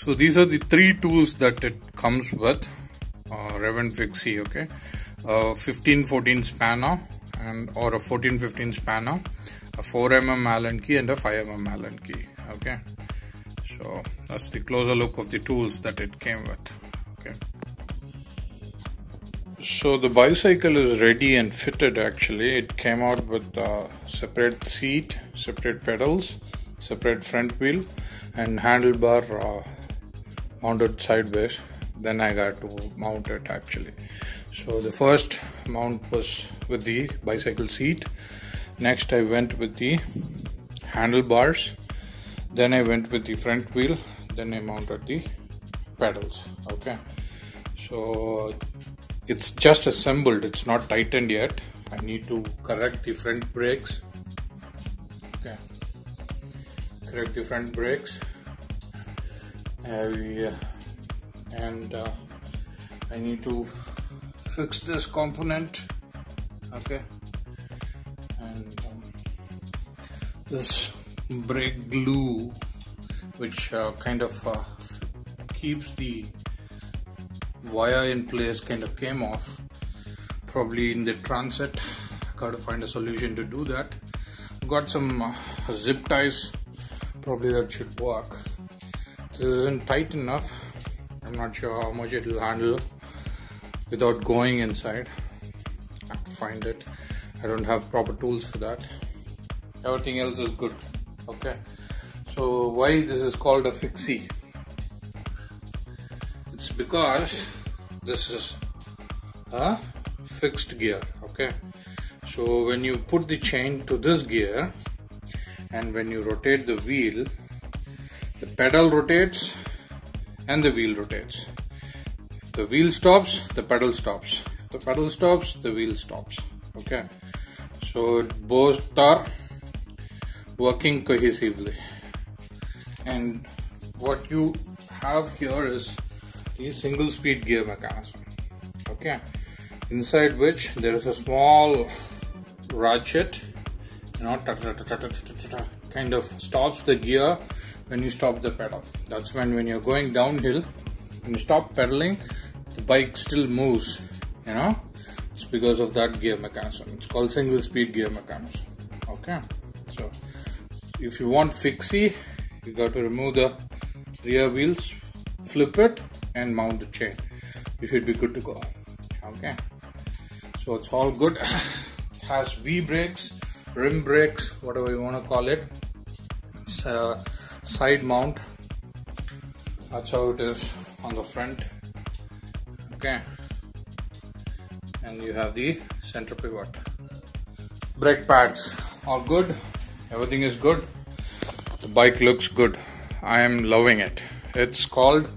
So these are the three tools that it comes with. Revin Fixie, okay, 15-14 spanner or a 14-15 spanner, a 4mm Allen key and a 5mm Allen key. Okay, so that's the closer look of the tools that it came with. Okay, so the bicycle is ready and fitted. Actually, it came out with separate seat, separate pedals, separate front wheel, and handlebar mounted sideways. Then I got to mount it actually. So the first mount was with the bicycle seat. Next I went with the handlebars. Then I went with the front wheel. Then I mounted the pedals. Okay, so it's just assembled, it's not tightened yet. I need to correct the front brakes. Okay, correct the front brakes. And I need to fix this component. Okay, and this brake glue, which kind of keeps the wire in place, kind of came off probably in the transit. Got to find a solution to do that. Got some zip ties, probably that should work. This isn't tight enough. I'm not sure how much it will handle without going inside. I have to find it. I don't have proper tools for that. Everything else is good. Okay, so why this is called a fixie? It's because this is a fixed gear. Okay, so when you put the chain to this gear and when you rotate the wheel, the pedal rotates and the wheel rotates. If the wheel stops, the pedal stops. If the pedal stops, the wheel stops. Okay, so both are working cohesively. And what you have here is the single speed gear mechanism. Okay, inside which there is a small ratchet, kind of stops the gear when you stop the pedal. That's when you're going downhill, when you stop pedaling, the bike still moves. It's because of that gear mechanism. It's called single speed gear mechanism. Okay, so if you want fixie, you got to remove the rear wheels, flip it and mount the chain. You should be good to go. Okay, so it's all good. It has V brakes, rim brakes, whatever you want to call it. It's a side mount. That's how it is on the front. Okay, and you have the center pivot. Brake pads, all good. Everything is good. The bike looks good. I am loving it. It's called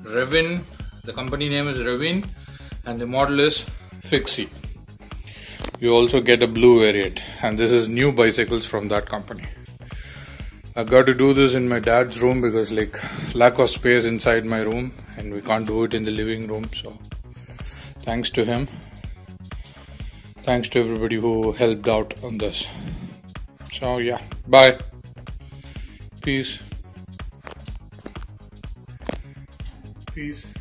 Revin. The company name is Revin and the model is Fixie. You also get a blue variant, and this is new bicycles from that company. I got to do this in my dad's room because lack of space inside my room, and we can't do it in the living room. So thanks to him. Thanks to everybody who helped out on this. So yeah, bye. Peace. Peace.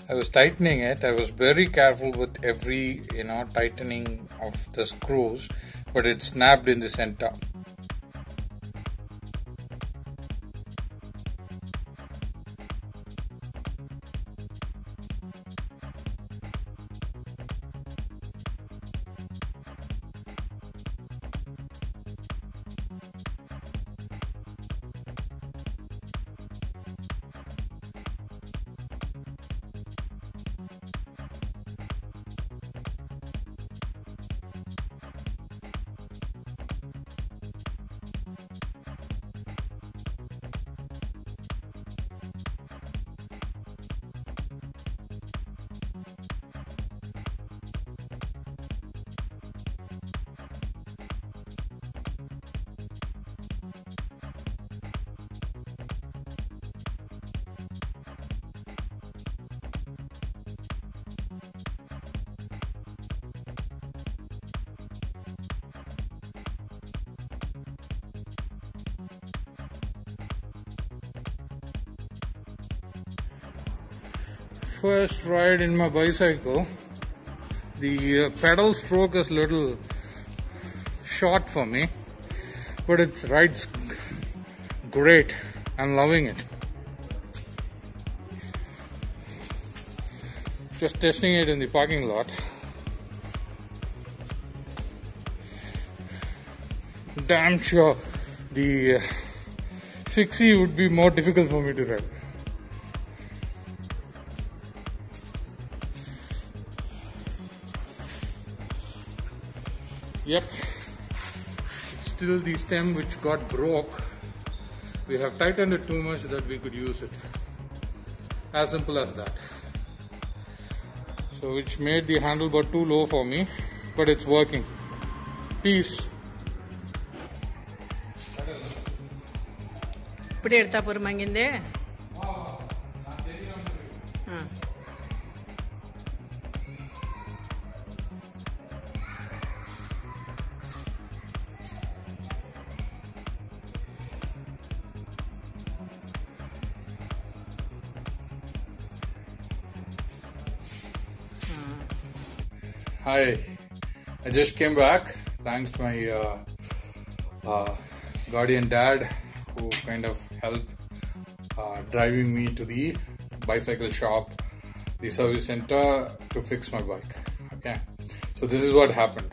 I was tightening it. I was very careful with every tightening of the screws, but it snapped in the center. first ride in my bicycle. The pedal stroke is little short for me, but it rides great. I'm loving it. Just testing it in the parking lot. Damn sure the Fixie would be more difficult for me to ride. Yep, it's still the stem which got broke. We have tightened it too much that we could use it. As simple as that. So which made the handlebar too low for me, but it's working. Peace. Hi, I just came back thanks to my guardian dad who kind of helped driving me to the bicycle shop, the service center to fix my bike. Okay, so this is what happened.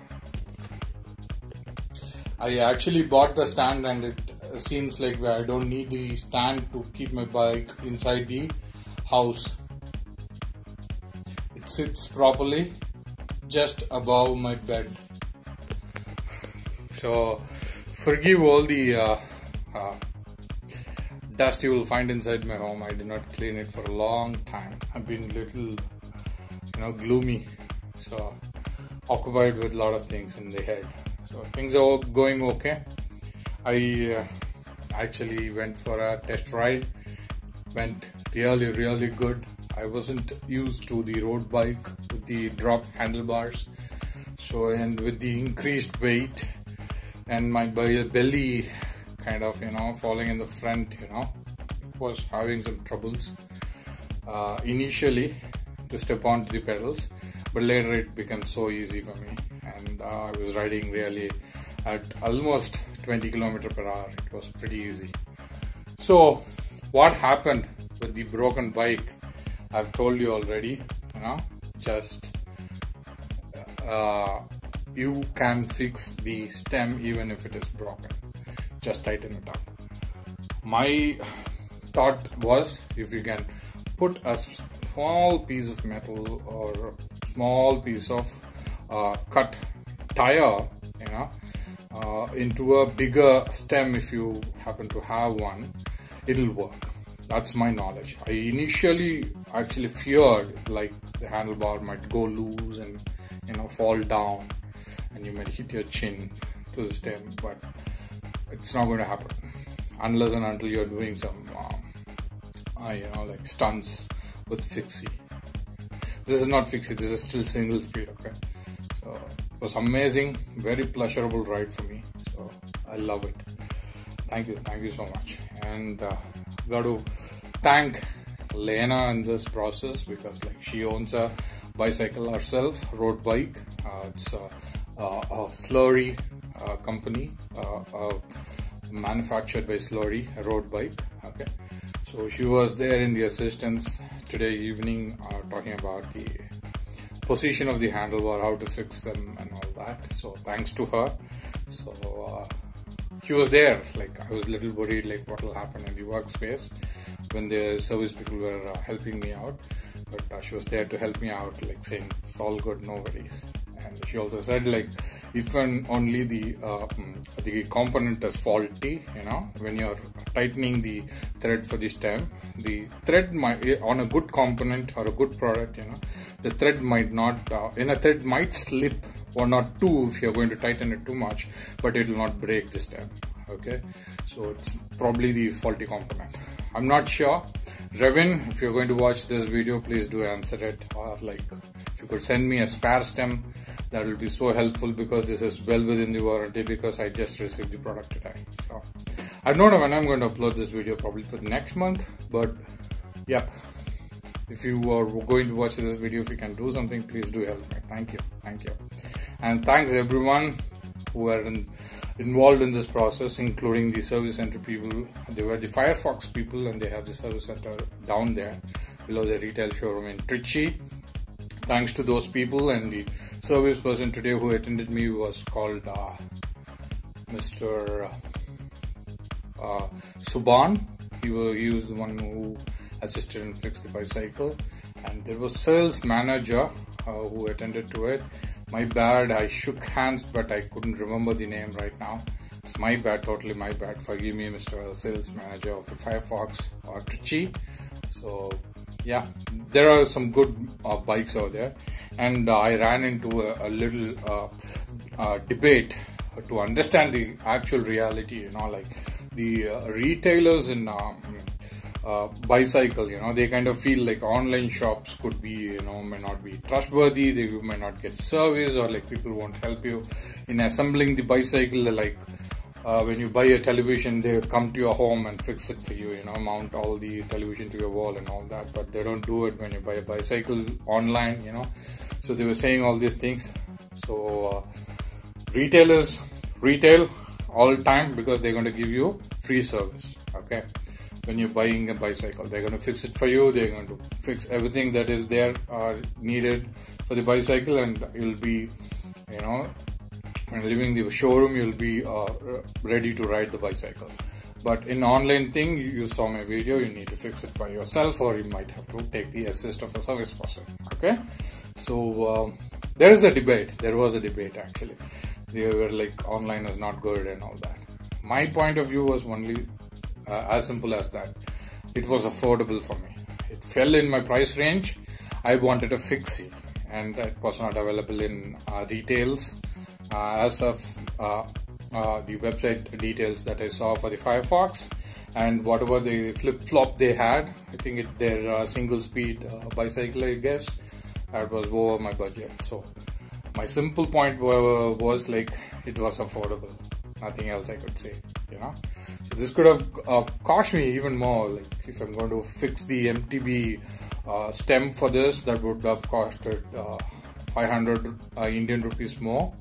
I actually bought the stand and it seems like I don't need the stand to keep my bike inside the house. It sits properly just above my bed. So forgive all the dust you will find inside my home. I did not clean it for a long time. I've been little, gloomy. So occupied with a lot of things in the head. So things are going okay. I actually went for a test ride. Went really good. I wasn't used to the road bike with the drop handlebars, and with the increased weight and my belly kind of falling in the front, was having some troubles initially to step onto the pedals, but later it became so easy for me, and I was riding really at almost 20 km/h. It was pretty easy. So what happened with the broken bike, I've told you already. Just you can fix the stem even if it is broken. Just tighten it up. My thought was, if you can put a small piece of metal or small piece of cut tire, into a bigger stem, if you happen to have one, it'll work. That's my knowledge. I initially actually feared like the handlebar might go loose and fall down and you might hit your chin to the stem, but it's not going to happen unless and until you're doing some like stunts with Fixie. This is not Fixie, this is still single speed. Okay, so it was amazing, very pleasurable ride for me, so I love it. Thank you so much. And got to thank Lena in this process, because like she owns a bicycle herself, road bike. It's a Slurry company, manufactured by Slurry, a road bike. Okay, so she was there in the assistance today evening, talking about the position of the handlebar, how to fix them and all that. So thanks to her. So she was there. Like I was a little worried like what will happen in the workspace when the service people were helping me out, but she was there to help me out, like saying it's all good, no worries. And she also said like if and only the component is faulty, when you're tightening the thread for the stem, the thread might, on a good component or a good product, the thread might not, a thread might slip one or two if you're going to tighten it too much, but it will not break the stem. Okay, so it's probably the faulty component. I'm not sure. Revin, if you're going to watch this video, please do answer it, or like if you could send me a spare stem, that will be so helpful, because this is well within the warranty, because I just received the product today. So I don't know when I'm going to upload this video, probably for the next month, but yep, if you are going to watch this video, if you can do something, please do help me. Thank you. And thanks everyone who are involved in this process, including the service center people. They were the Firefox people, and they have the service center down there below the retail showroom in Trichy. Thanks to those people, and the service person today who attended me was called Mr. Subhan. He was the one who assisted and fixed the bicycle, and there was sales manager who attended to it. My bad, I shook hands, but I couldn't remember the name right now. It's my bad, totally my bad. Forgive me, Mr. Sales Manager of the Firefox or Trichy. So yeah, there are some good bikes out there, and I ran into a little debate to understand the actual reality. Like the retailers in bicycle, they kind of feel like online shops could be, may not be trustworthy. They may not get service, or like people won't help you in assembling the bicycle. Like when you buy a television, they come to your home and fix it for you, mount all the television to your wall and all that, but they don't do it when you buy a bicycle online, So they were saying all these things. So retailers retail all the time because they're going to give you free service. Okay, when you're buying a bicycle, they're going to fix it for you. They're going to fix everything that is there needed for the bicycle, and you'll be, when leaving the showroom, you'll be ready to ride the bicycle. But in online thing, you saw my video, you need to fix it by yourself, or you might have to take the assist of a service person. Okay, so there was a debate actually. They were like, online is not good and all that. My point of view was only as simple as that. It was affordable for me. It fell in my price range. I wanted a Fixie, and it was not available in retails. As of the website details that I saw for the Firefox, and whatever the flip-flop they had, I think their single-speed bicycle, I guess, that was over my budget. So my simple point was like, it was affordable. Nothing else I could say, So this could have cost me even more. Like if I'm going to fix the MTB stem for this, that would have costed 500 Indian rupees more.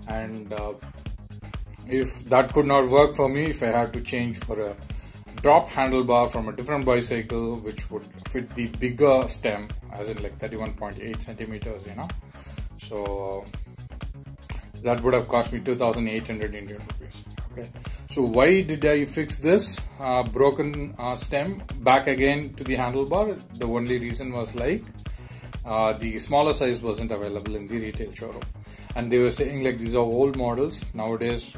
And if that could not work for me, if I had to change for a drop handlebar from a different bicycle, which would fit the bigger stem, as in like 31.8 centimeters, so that would have cost me 2,800 Indian rupees. Okay, so why did I fix this broken stem back again to the handlebar? The only reason was like the smaller size wasn't available in the retail showroom, and they were saying like these are old models. Nowadays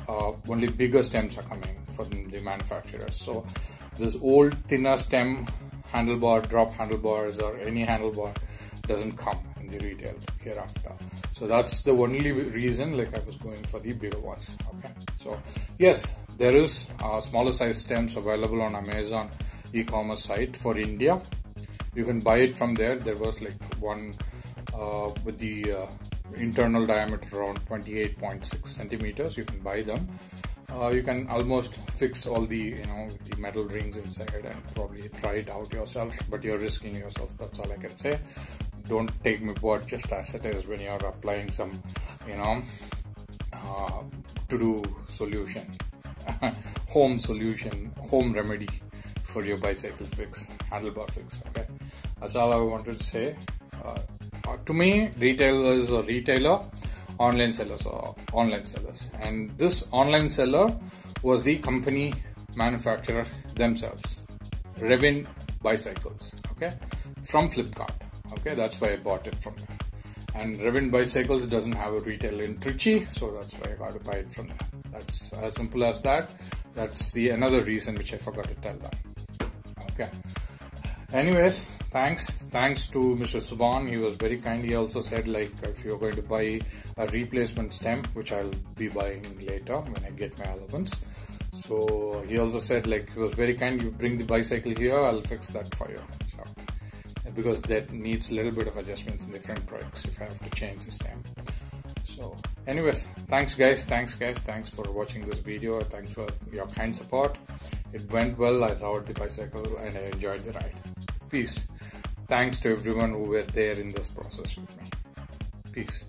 only bigger stems are coming from the manufacturers. So this old thinner stem handlebar, drop handlebars, or any handlebar doesn't come in the retail hereafter. So that's the only reason like I was going for the bigger ones. Okay, so yes, there is smaller size stems available on Amazon e-commerce site for India. You can buy it from there. There was like one with the internal diameter around 28.6 centimeters. You can buy them. You can almost fix all the the metal rings inside and probably try it out yourself, but you're risking yourself. That's all I can say. Don't take my word just as it is when you're applying some to-do solution, home remedy for your bicycle fix, handlebar fix. Okay, that's all I wanted to say. To me, retailers or retailer, online sellers or online sellers, and this online seller was the company manufacturer themselves, Revin Bicycles. Okay, from Flipkart. Okay, that's why I bought it from them. And Revin Bicycles doesn't have a retail in Trichy, so that's why I got to buy it from them. That's as simple as that. That's the another reason which I forgot to tell them. Okay. Anyways, thanks to Mr. Subhan. He was very kind. He also said like if you're going to buy a replacement stem, which I'll be buying later when I get my allowance. So he also said like he was very kind. You bring the bicycle here, I'll fix that for you. So because that needs a little bit of adjustments in the front brakes if I have to change the stem. So anyways, thanks guys, thanks for watching this video. Thanks for your kind support. It went well. I rode the bicycle and I enjoyed the ride. Peace. Thanks to everyone who were there in this process with me. Peace.